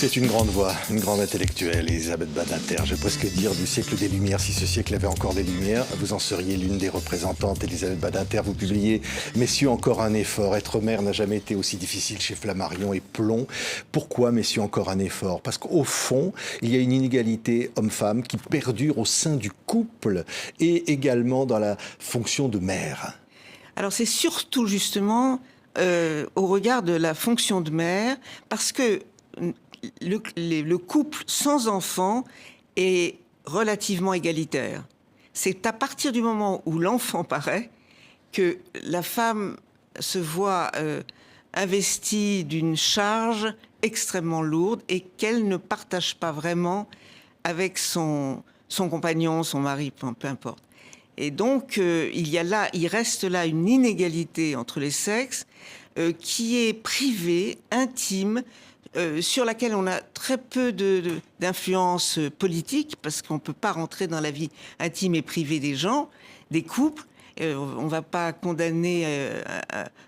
C'est une grande voix, une grande intellectuelle, Elisabeth Badinter. Je vais presque dire du siècle des Lumières, si ce siècle avait encore des Lumières. Vous en seriez l'une des représentantes, Elisabeth Badinter. Vous publiez « Messieurs, encore un effort ». Être mère n'a jamais été aussi difficile chez Flammarion et Plomb. Pourquoi, messieurs, encore un effort? Parce qu'au fond, il y a une inégalité homme-femme qui perdure au sein du couple et également dans la fonction de mère. Alors c'est surtout justement au regard de la fonction de mère, parce que le couple sans enfant est relativement égalitaire. C'est à partir du moment où l'enfant paraît que la femme se voit investie d'une charge extrêmement lourde et qu'elle ne partage pas vraiment avec son compagnon, son mari, peu importe. Et donc, il reste là une inégalité entre les sexes qui est privée, intime, sur laquelle on a très peu d'influence politique, parce qu'on ne peut pas rentrer dans la vie intime et privée des gens, des couples. On ne va pas condamner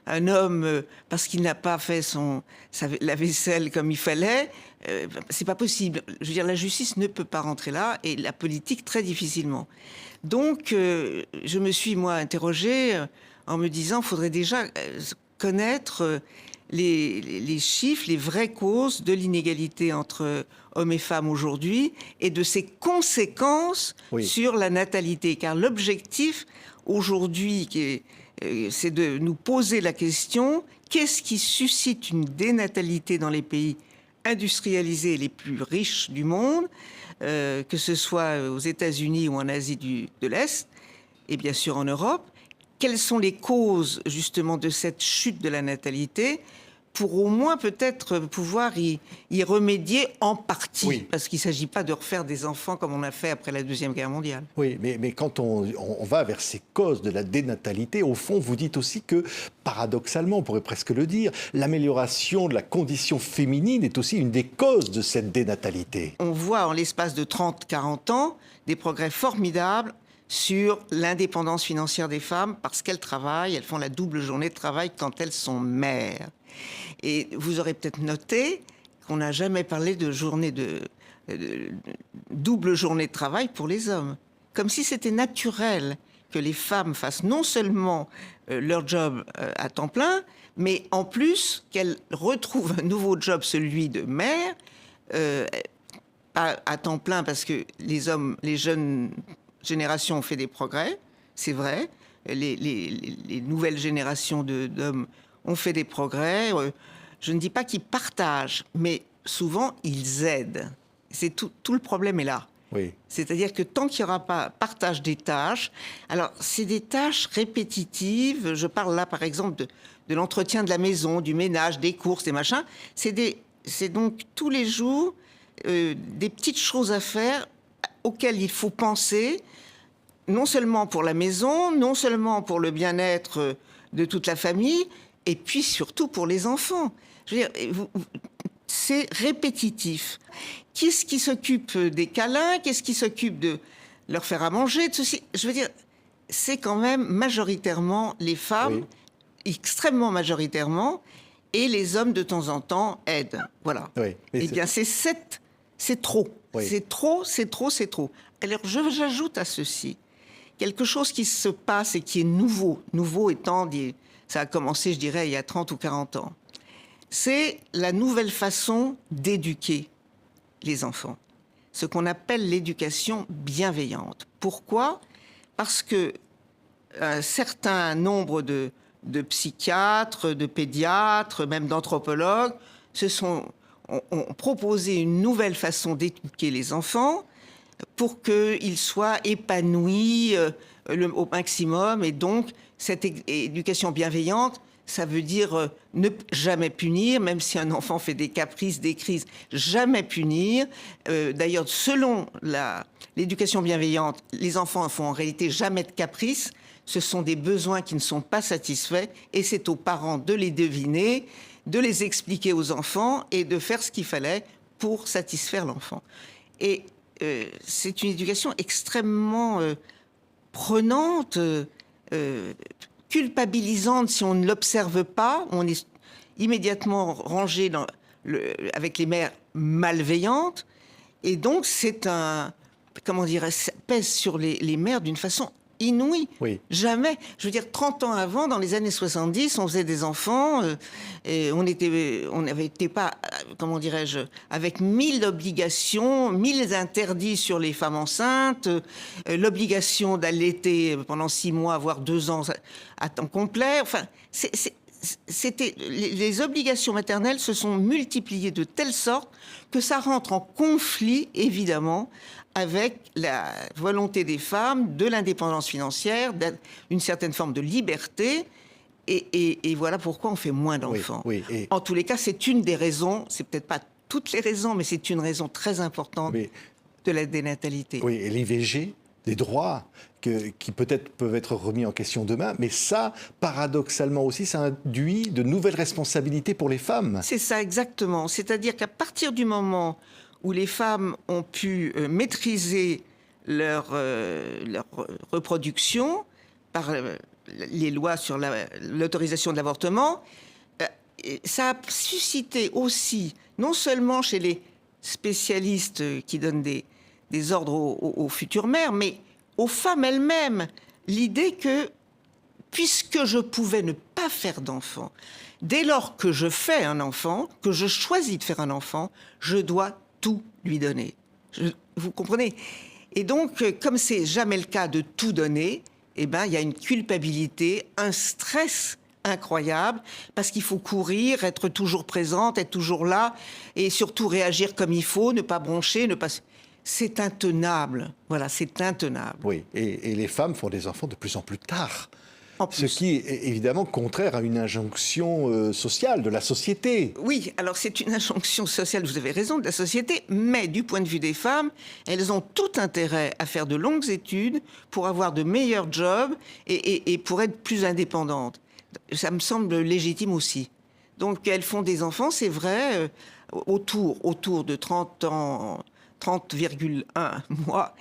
un homme parce qu'il n'a pas fait la vaisselle comme il fallait. C'est pas possible. Je veux dire, la justice ne peut pas rentrer là, et la politique très difficilement. Donc, je me suis, moi, interrogée en me disant qu'il faudrait déjà connaître les chiffres, les vraies causes de l'inégalité entre hommes et femmes aujourd'hui et de ses conséquences sur la natalité. Car l'objectif aujourd'hui, c'est de nous poser la question, qu'est-ce qui suscite une dénatalité dans les pays industrialisés les plus riches du monde, que ce soit aux États-Unis ou en Asie de l'Est, et bien sûr en Europe? Quelles sont les causes justement de cette chute de la natalité, pour au moins peut-être pouvoir y remédier en partie, parce qu'il ne s'agit pas de refaire des enfants comme on a fait après la Deuxième Guerre mondiale. Oui, mais quand on va vers ces causes de la dénatalité, au fond, vous dites aussi que, paradoxalement, on pourrait presque le dire, l'amélioration de la condition féminine est aussi une des causes de cette dénatalité. On voit en l'espace de 30-40 ans des progrès formidables sur l'indépendance financière des femmes, parce qu'elles travaillent, elles font la double journée de travail quand elles sont mères. Et vous aurez peut-être noté qu'on n'a jamais parlé de double journée de travail pour les hommes. Comme si c'était naturel que les femmes fassent non seulement leur job à temps plein, mais en plus qu'elles retrouvent un nouveau job, celui de mère, à temps plein, parce que les jeunes générations ont fait des progrès, c'est vrai. Les nouvelles générations d'hommes ont fait des progrès. Je ne dis pas qu'ils partagent, mais souvent ils aident. C'est tout le problème est là. Oui. C'est-à-dire que tant qu'il n'y aura pas partage des tâches, alors c'est des tâches répétitives. Je parle là par exemple de l'entretien de la maison, du ménage, des courses, des machins. C'est donc tous les jours des petites choses à faire auxquelles il faut penser, non seulement pour la maison, non seulement pour le bien-être de toute la famille, et puis surtout pour les enfants. Je veux dire, c'est répétitif. Qu'est-ce qui s'occupe des câlins? Qu'est-ce qui s'occupe de leur faire à manger, de ceci? Je veux dire, c'est quand même majoritairement les femmes, extrêmement majoritairement, et les hommes de temps en temps aident. Voilà. Oui, eh bien, c'est trop. Oui. C'est trop. Alors, j'ajoute à ceci quelque chose qui se passe et qui est nouveau. Nouveau étant, ça a commencé, je dirais, il y a 30 ou 40 ans. C'est la nouvelle façon d'éduquer les enfants. Ce qu'on appelle l'éducation bienveillante. Pourquoi? Parce que un certain nombre de psychiatres, de pédiatres, même d'anthropologues, ont proposé une nouvelle façon d'éduquer les enfants pour qu'ils soient épanouis au maximum. Et donc, cette éducation bienveillante, ça veut dire ne jamais punir, même si un enfant fait des caprices, des crises, jamais punir. D'ailleurs, selon l'éducation bienveillante, les enfants ne font en réalité jamais de caprices. Ce sont des besoins qui ne sont pas satisfaits, et c'est aux parents de les deviner, de les expliquer aux enfants et de faire ce qu'il fallait pour satisfaire l'enfant. Et c'est une éducation extrêmement prenante, culpabilisante si on ne l'observe pas. On est immédiatement rangé avec les mères malveillante. Et donc, c'est comment dire, ça pèse sur les mères d'une façon inouïe. Oui. Jamais. Je veux dire, 30 ans avant, dans les années 70, on faisait des enfants, et on n'avait été pas, comment dirais-je, avec 1000 obligations, 1000 interdits sur les femmes enceintes, l'obligation d'allaiter pendant 6 mois, voire 2 ans à temps complet. Enfin, les obligations maternelles se sont multipliées de telle sorte que ça rentre en conflit, évidemment, avec la volonté des femmes de l'indépendance financière, d'une certaine forme de liberté. Et voilà pourquoi on fait moins d'enfants. En tous les cas, c'est une des raisons, c'est peut-être pas toutes les raisons, mais c'est une raison très importante de la dénatalité. Oui, et l'IVG, des droits qui peut-être peuvent être remis en question demain, mais ça, paradoxalement aussi, ça induit de nouvelles responsabilités pour les femmes. C'est ça, exactement. C'est-à-dire qu'à partir du moment où les femmes ont pu maîtriser leur reproduction par les lois sur l'autorisation de l'avortement, ça a suscité aussi, non seulement chez les spécialistes qui donnent des ordres aux futures mères, mais aux femmes elles-mêmes, l'idée que, puisque je pouvais ne pas faire d'enfant, dès lors que je fais un enfant, que je choisis de faire un enfant, je dois tout lui donner. Vous comprenez? Et donc, comme c'est jamais le cas de tout donner, eh ben, il y a une culpabilité, un stress incroyable, parce qu'il faut courir, être toujours présente, être toujours là, et surtout réagir comme il faut, ne pas broncher, ne pas... C'est intenable. Voilà, c'est intenable. Oui, et les femmes font des enfants de plus en plus tard. Ce qui est évidemment contraire à une injonction sociale de la société. Oui, alors c'est une injonction sociale, vous avez raison, de la société, mais du point de vue des femmes, elles ont tout intérêt à faire de longues études pour avoir de meilleurs jobs et pour être plus indépendantes. Ça me semble légitime aussi. Donc elles font des enfants, c'est vrai, autour de 30 ans, 30,1 mois,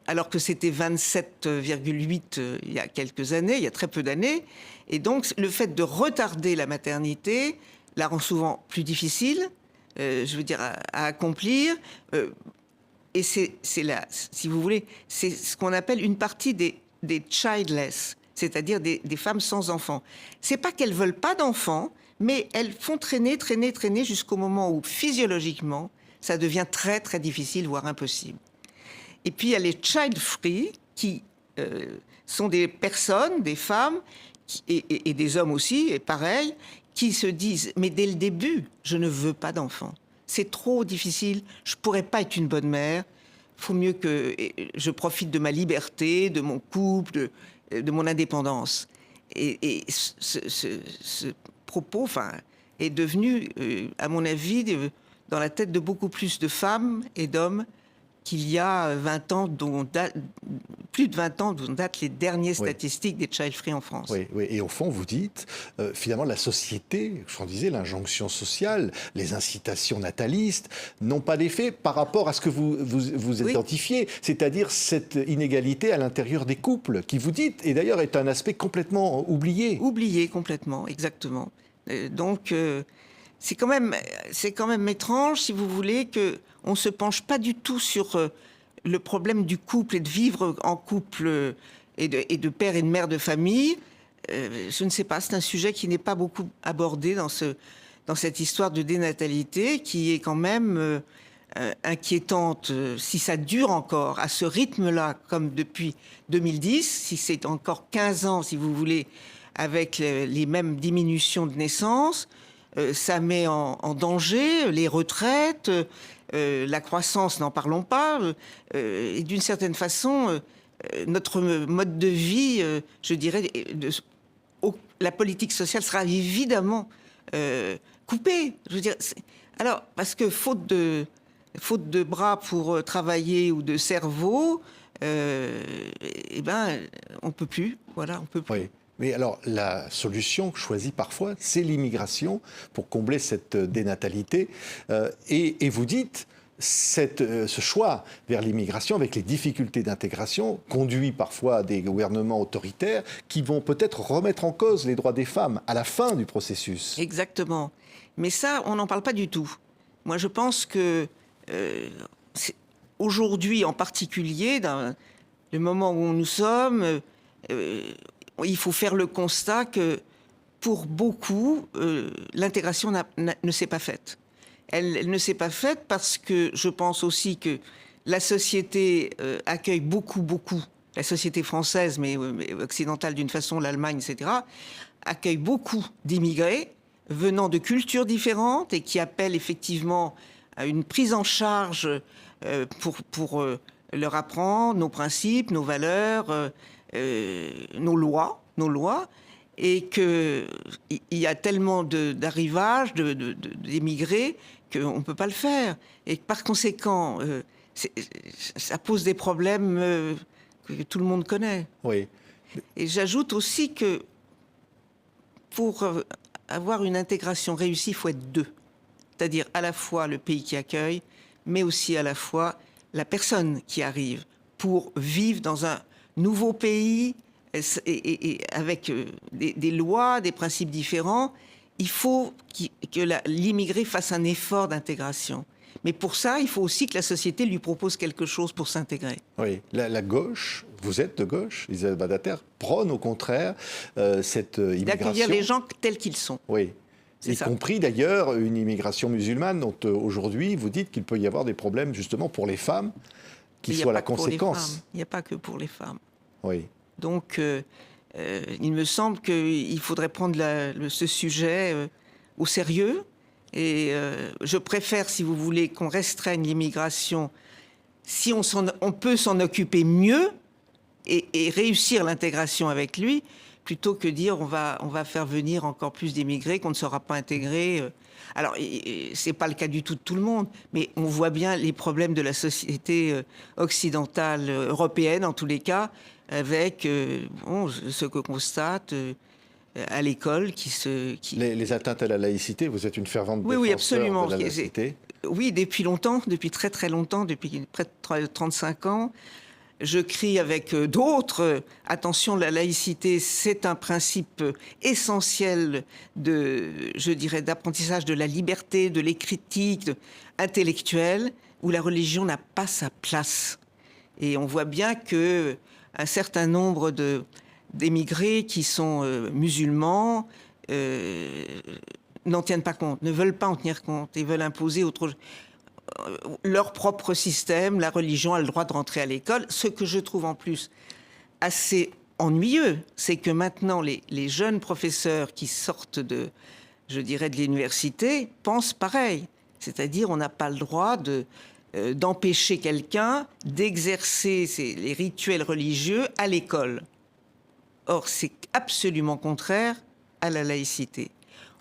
alors que c'était 27,8 il y a quelques années, il y a très peu d'années. Et donc, le fait de retarder la maternité la rend souvent plus difficile, je veux dire, à accomplir. Et c'est là, si vous voulez, c'est ce qu'on appelle une partie des childless, c'est-à-dire des femmes sans enfants. C'est pas qu'elles veulent pas d'enfants, mais elles font traîner jusqu'au moment où, physiologiquement, ça devient très, très difficile, voire impossible. Et puis, il y a les child-free, qui sont des personnes, des femmes, et des hommes aussi, et pareil, qui se disent « Mais dès le début, je ne veux pas d'enfant. C'est trop difficile, je ne pourrais pas être une bonne mère. Il faut mieux que je profite de ma liberté, de mon couple, de mon indépendance. » Et ce propos est devenu, à mon avis, dans la tête de beaucoup plus de femmes et d'hommes qu'il y a 20 ans, plus de 20 ans, dont datent les dernières statistiques des child free en France. Oui, et au fond, vous dites, finalement, la société, je vous disais, l'injonction sociale, les incitations natalistes, n'ont pas d'effet par rapport à ce que vous identifiez, c'est-à-dire cette inégalité à l'intérieur des couples, qui, vous dites, et d'ailleurs est un aspect complètement oublié. Oublié complètement, exactement. Donc, c'est quand même étrange, si vous voulez, qu'on ne se penche pas du tout sur le problème du couple et de vivre en couple et de père et de mère de famille. Je ne sais pas, c'est un sujet qui n'est pas beaucoup abordé dans cette histoire de dénatalité, qui est quand même inquiétante si ça dure encore à ce rythme-là, comme depuis 2010, si c'est encore 15 ans, si vous voulez, avec les mêmes diminutions de naissance. Ça met en danger les retraites, la croissance, n'en parlons pas. Et d'une certaine façon, notre mode de vie, je dirais, la politique sociale sera évidemment coupée. Je veux dire, alors, parce que faute de bras pour travailler ou de cerveau, eh ben, on peut plus. Voilà, on peut plus. Oui. Mais alors, la solution choisie parfois, c'est l'immigration pour combler cette dénatalité. Et vous dites, ce choix vers l'immigration, avec les difficultés d'intégration, conduit parfois à des gouvernements autoritaires qui vont peut-être remettre en cause les droits des femmes à la fin du processus. Exactement. Mais ça, on n'en parle pas du tout. Moi, je pense que aujourd'hui, en particulier, dans le moment où nous sommes, il faut faire le constat que pour beaucoup, l'intégration ne s'est pas faite. Elle ne s'est pas faite parce que je pense aussi que la société accueille beaucoup, la société française, mais occidentale d'une façon, l'Allemagne, etc., accueille beaucoup d'immigrés venant de cultures différentes et qui appellent effectivement à une prise en charge pour leur apprendre nos principes, nos valeurs, nos lois, et qu'il y a tellement d'arrivages, d'émigrés, qu'on ne peut pas le faire. Et par conséquent, ça pose des problèmes que tout le monde connaît. Oui. Et j'ajoute aussi que pour avoir une intégration réussie, il faut être deux. C'est-à-dire à la fois le pays qui accueille, mais aussi à la fois la personne qui arrive pour vivre dans un nouveau pays et avec des lois, des principes différents. Il faut que l'immigré fasse un effort d'intégration. Mais pour ça, il faut aussi que la société lui propose quelque chose pour s'intégrer. Oui, la gauche, vous êtes de gauche, Elisabeth Badinter, prône au contraire cette immigration. D'accueillir les gens tels qu'ils sont. Oui, y compris d'ailleurs une immigration musulmane dont aujourd'hui vous dites qu'il peut y avoir des problèmes justement pour les femmes qui soient la conséquence. Il n'y a pas que pour les femmes. Oui. Donc, il me semble qu'il faudrait prendre ce sujet au sérieux. Et je préfère, si vous voulez, qu'on restreigne l'immigration si on peut s'en occuper mieux et réussir l'intégration avec lui, plutôt que dire on va faire venir encore plus d'immigrés qu'on ne saura pas intégrer. Alors, c'est pas le cas du tout de tout le monde, mais on voit bien les problèmes de la société occidentale, européenne en tous les cas, avec ce que constate à l'école Les atteintes à la laïcité, vous êtes une fervente défenseur absolument. de la laïcité. Oui, depuis longtemps, depuis très très longtemps, depuis près de 35 ans. Je crie avec d'autres, attention, la laïcité, c'est un principe essentiel d'apprentissage de la liberté, de l'écritique intellectuelle, où la religion n'a pas sa place. Et on voit bien que un certain nombre d'émigrés qui sont musulmans n'en tiennent pas compte, ne veulent pas en tenir compte et veulent imposer leur propre système. La religion a le droit de rentrer à l'école. Ce que je trouve en plus assez ennuyeux, c'est que maintenant les jeunes professeurs qui sortent de l'université pensent pareil. C'est-à-dire on n'a pas le droit d'empêcher quelqu'un d'exercer les rituels religieux à l'école. Or, c'est absolument contraire à la laïcité.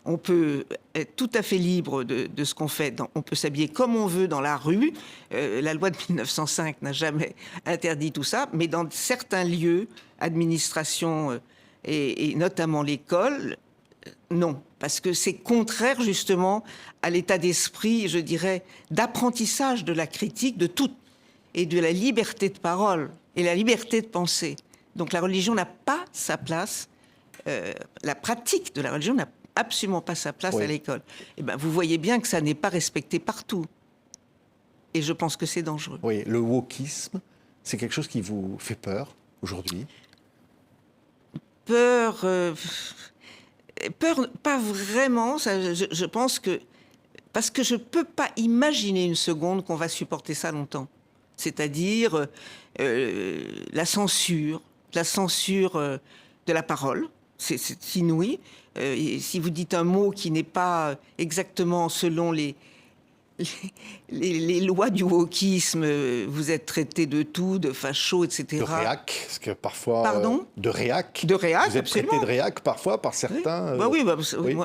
On peut être tout à fait libre de ce qu'on fait. On peut s'habiller comme on veut dans la rue. La loi de 1905 n'a jamais interdit tout ça. Mais dans certains lieux, administration et notamment l'école, non. Parce que c'est contraire justement à l'état d'esprit, je dirais, d'apprentissage de la critique de tout et de la liberté de parole et la liberté de penser. Donc la religion n'a pas sa place. La pratique de la religion n'a absolument pas sa place à l'école. Et ben, vous voyez bien que ça n'est pas respecté partout. Et je pense que c'est dangereux. Oui, le wokisme, c'est quelque chose qui vous fait peur aujourd'hui ? Peur, pas vraiment. Ça, je pense que... Parce que je ne peux pas imaginer une seconde qu'on va supporter ça longtemps. C'est-à-dire la censure de la parole. C'est inouï. Et si vous dites un mot qui n'est pas exactement selon les lois du wokisme, vous êtes traité de tout, de facho, etc. De réac, parce que parfois... Pardon ? De réac. De réac, vous êtes absolument. traité de réac parfois par certains... Oui,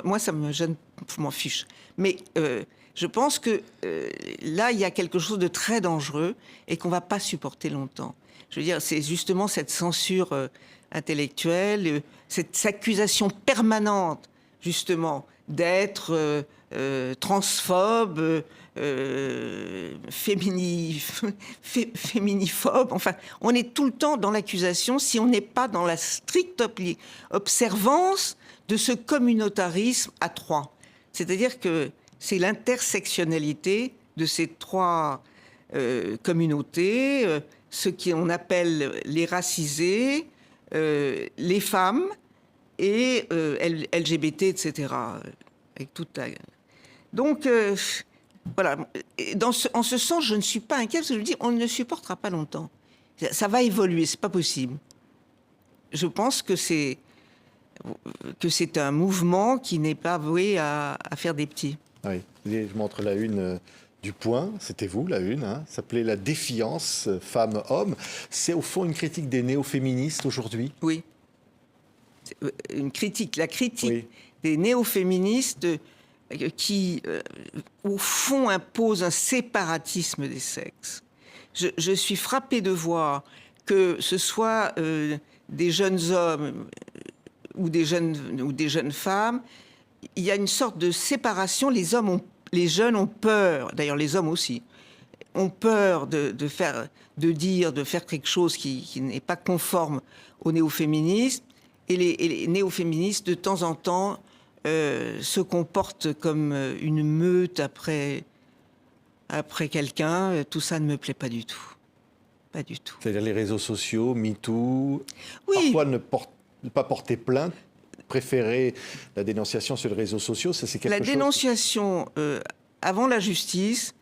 moi, ça me gêne, je m'en fiche. Mais je pense que là, il y a quelque chose de très dangereux et qu'on ne va pas supporter longtemps. Je veux dire, c'est justement cette censure intellectuelle, cette accusation permanente, justement, d'être transphobe, féminiphobe. Enfin, on est tout le temps dans l'accusation si on n'est pas dans la stricte observance de ce communautarisme à trois. C'est-à-dire que c'est l'intersectionnalité de ces trois communautés, ce qu'on appelle les racisés, les femmes et LGBT, etc. Avec toute la... Donc, voilà. En ce sens, je ne suis pas inquiète, parce que je me dis, on ne supportera pas longtemps. Ça va évoluer, c'est pas possible. Je pense que c'est un mouvement qui n'est pas voué à faire des petits. Oui, je montre la une du Point, c'était vous, la une, hein, ça s'appelait La défiance femmes-hommes. C'est au fond une critique des néo-féministes aujourd'hui? Oui. Une critique, la critique Oui. des néo-féministes qui, au fond, imposent un séparatisme des sexes. Je suis frappée de voir que ce soit des jeunes hommes ou des jeunes femmes, il y a une sorte de séparation. Les jeunes ont peur, d'ailleurs les hommes aussi, ont peur de faire quelque chose qui n'est pas conforme aux néo-féministes. Et les néo-féministes, de temps en temps, se comportent comme une meute après quelqu'un. Tout ça ne me plaît pas du tout. Pas du tout. C'est-à-dire les réseaux sociaux, MeToo, Oui. parfois ne pas porter plainte, préférer la dénonciation sur les réseaux sociaux, ça c'est quelque chose... La dénonciation avant la justice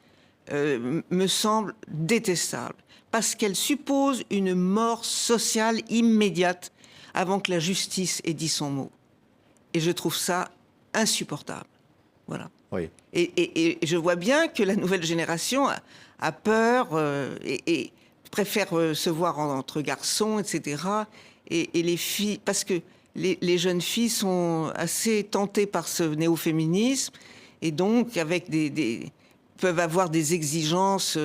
me semble détestable, parce qu'elle suppose une mort sociale immédiate avant que la justice ait dit son mot. Et je trouve ça insupportable. Voilà. Oui. Et je vois bien que la nouvelle génération a peur et préfère se voir entre garçons, etc. Et les filles, parce que les jeunes filles sont assez tentées par ce néo-féminisme, et donc peuvent avoir des exigences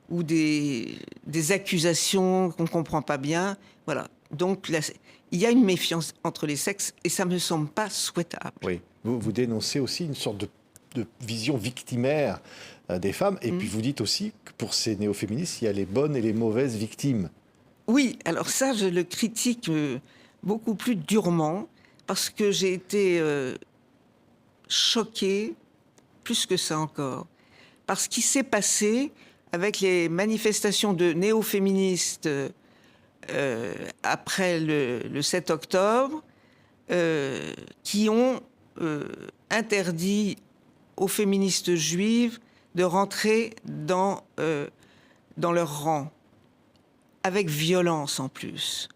ou des accusations qu'on ne comprend pas bien. Voilà. Donc là, il y a une méfiance entre les sexes et ça ne me semble pas souhaitable. Oui. Vous dénoncez aussi une sorte de vision victimaire des femmes, et puis vous dites aussi que pour ces néo-féministes, il y a les bonnes et les mauvaises victimes. Oui, alors ça, je le critique beaucoup plus durement, parce que j'ai été choquée, plus que ça encore, par ce qui s'est passé avec les manifestations de néo-féministes après le 7 octobre, qui ont interdit aux féministes juives de rentrer dans leur rang, avec violence en plus.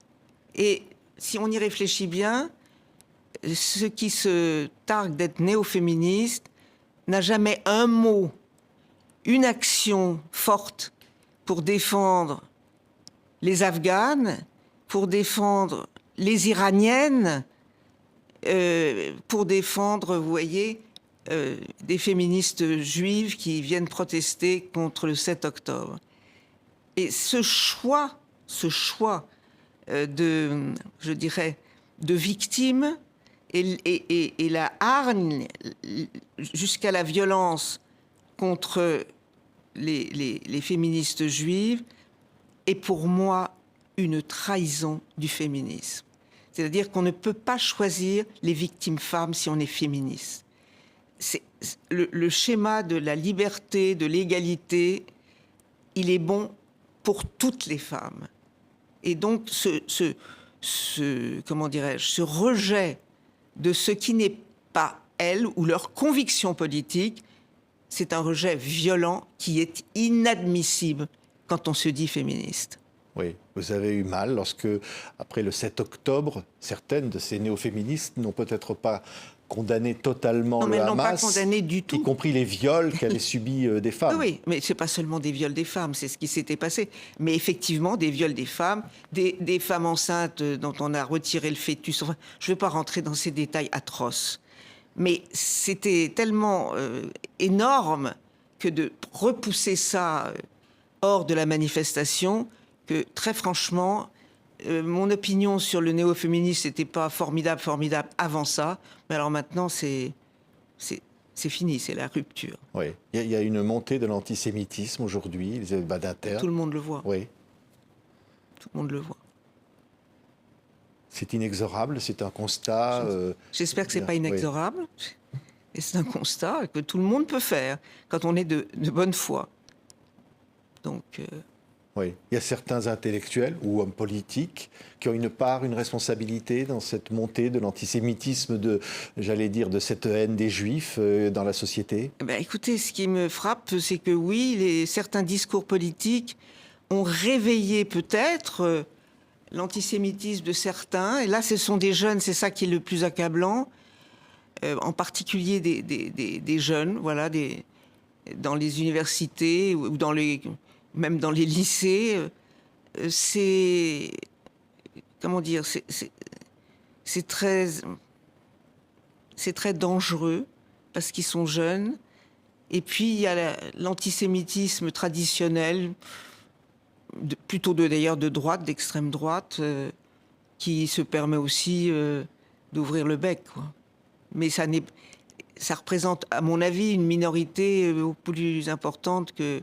Et si on y réfléchit bien, ceux qui se targuent d'être néo-féministes n'a jamais un mot, une action forte pour défendre les Afghanes, pour défendre les Iraniennes, pour défendre, vous voyez, des féministes juives qui viennent protester contre le 7 octobre. Et ce choix je dirais, de victimes et la hargne jusqu'à la violence contre les féministes juives est pour moi une trahison du féminisme. C'est-à-dire qu'on ne peut pas choisir les victimes femmes si on est féministe. C'est le schéma de la liberté, de l'égalité, il est bon pour toutes les femmes. Et donc, comment dirais-je, ce rejet de ce qui n'est pas elles ou leur conviction politique, c'est un rejet violent qui est inadmissible quand on se dit féministe. Oui, vous avez eu mal lorsque, après le 7 octobre, certaines de ces néo-féministes n'ont peut-être pas condamné totalement le Hamas. Non, mais elles n'ont pas condamné du tout. Y compris les viols qu'avaient subis des femmes. Oui, mais ce n'est pas seulement des viols des femmes, c'est ce qui s'était passé. Mais effectivement, des viols des femmes, des femmes enceintes dont on a retiré le fœtus. Enfin, je ne vais pas rentrer dans ces détails atroces. Mais c'était tellement énorme que de repousser ça hors de la manifestation, que très franchement, mon opinion sur le néo-féminisme n'était pas formidable avant ça. Mais alors maintenant, c'est fini, c'est la rupture. Oui, il y a une montée de l'antisémitisme aujourd'hui, Elisabeth Badinter. Tout le monde le voit. Oui. Tout le monde le voit. C'est inexorable, c'est un constat. J'espère que c'est pas inexorable. Et c'est un constat que tout le monde peut faire quand on est de bonne foi. Donc, oui, il y a certains intellectuels ou hommes politiques qui ont une part, une responsabilité dans cette montée de l'antisémitisme, j'allais dire, de cette haine des Juifs dans la société. ben, écoutez, ce qui me frappe, c'est que oui, certains discours politiques ont réveillé peut-être l'antisémitisme de certains. Et là, ce sont des jeunes, c'est ça qui est le plus accablant, en particulier des jeunes, voilà, dans les universités ou même dans les lycées. C'est, comment dire, c'est très dangereux parce qu'ils sont jeunes. Et puis il y a l'antisémitisme traditionnel, plutôt d'ailleurs de droite, d'extrême droite, qui se permet aussi d'ouvrir le bec, quoi. Mais ça représente, à mon avis, une minorité beaucoup plus importante que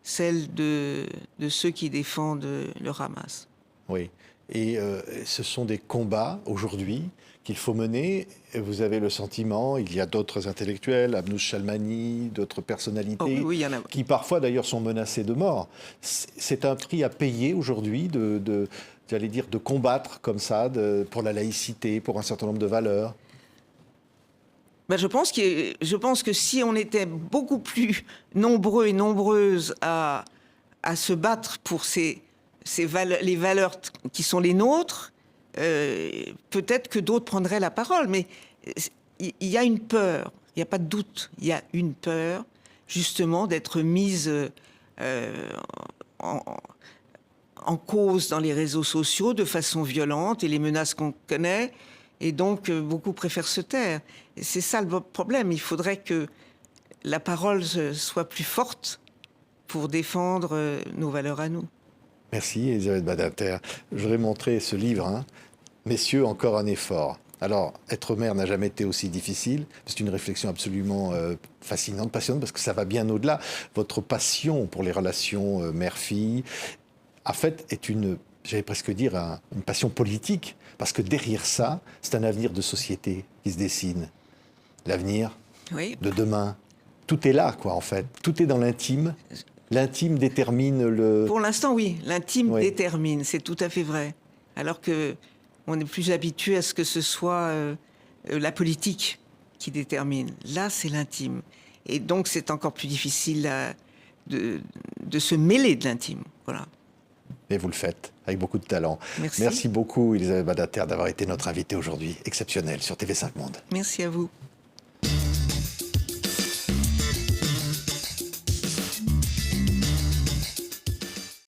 celle de ceux qui défendent le Hamas. Oui, et ce sont des combats aujourd'hui qu'il faut mener. Vous avez le sentiment, il y a d'autres intellectuels, Abnous Chalmani, d'autres personnalités, oui, il y en a. Qui parfois d'ailleurs sont menacés de mort. C'est un prix à payer aujourd'hui j'allais dire, de combattre comme ça, pour la laïcité, pour un certain nombre de valeurs. Ben, je pense que si on était beaucoup plus nombreux et nombreuses à se battre pour les valeurs qui sont les nôtres, peut-être que d'autres prendraient la parole. Mais il y a une peur, il n'y a pas de doute, il y a une peur justement d'être mise en cause dans les réseaux sociaux de façon violente et les menaces qu'on connaît. Et donc, beaucoup préfèrent se taire. C'est ça le problème. Il faudrait que la parole soit plus forte pour défendre nos valeurs à nous. Merci, Elisabeth Badinter. Je voudrais montrer ce livre, hein. Messieurs, encore un effort. Alors, être mère n'a jamais été aussi difficile. C'est une réflexion absolument fascinante, passionnante, parce que ça va bien au-delà. Votre passion pour les relations mère-fille, en fait, est j'allais presque dire, une passion politique. Parce que derrière ça, c'est un avenir de société qui se dessine. L'avenir de demain. Tout est là, quoi, en fait. Tout est dans l'intime. L'intime détermine le... Pour l'instant, oui. L'intime détermine. C'est tout à fait vrai. Alors que on est plus habitué à ce que ce soit la politique qui détermine. Là, c'est l'intime. Et donc, c'est encore plus difficile de se mêler de l'intime. Voilà. Et vous le faites, avec beaucoup de talent. Merci. Merci beaucoup, Elisabeth Badinter, d'avoir été notre invitée aujourd'hui, exceptionnelle, sur TV5 Monde. Merci à vous.